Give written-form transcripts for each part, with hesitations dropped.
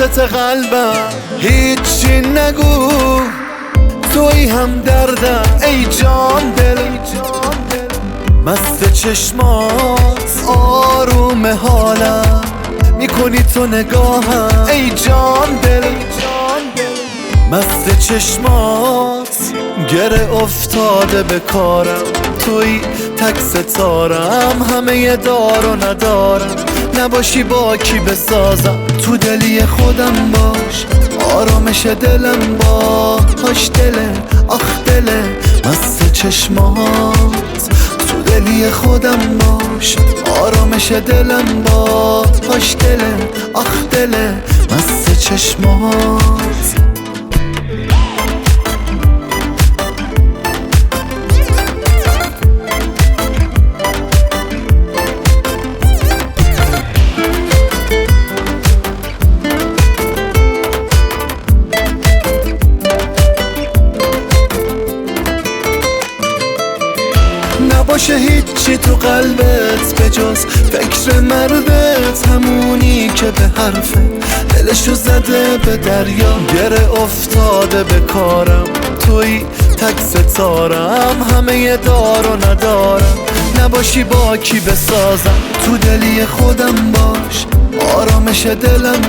وسط قلبم هیچی نگو، توی هم دردم ای جان دل. مست چشمات آروم حالم، میکنی تو نگاهم ای جان دل. مست چشمات گره افتاده به کارم، توی تک ستارم، همه دار و ندارم. نباشی با کی بسازم، تو دلی خودم باش، آرامش دلم باش دله، آخ دله. مست چشمات تو دلی خودم باش، آرامش دلم باش دله، آخ دله. مست چشمات نباشه هیچی تو قلبت به جز فکر مردت، همونی که به حرفه دلشو زده به دریا. گره افتاده به کارم، توی تک ستارم، همه دار و ندارم. نباشی با کی بسازم، تو دلی خودم باش، آرامش دلم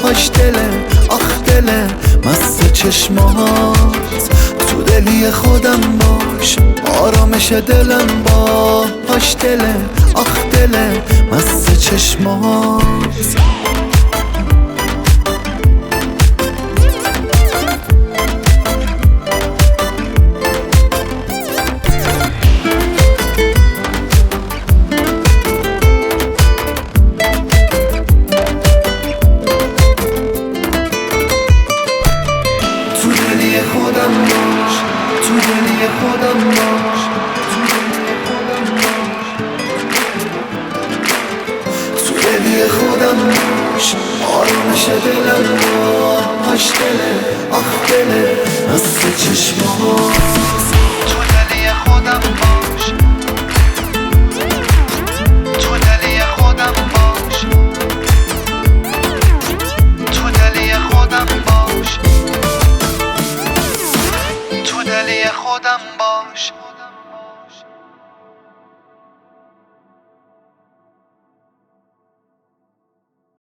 باش دله، آخ دله. مست چشمات تو دلی خودم باش، آرامش دلم باش دله، آخ دله. مست چشمات خودم باش، تو دلی خودم باش، تو دلی خودم باش، آرامش دلم باش دله، آخ دله. مست چشمات تو دلی خودم باش.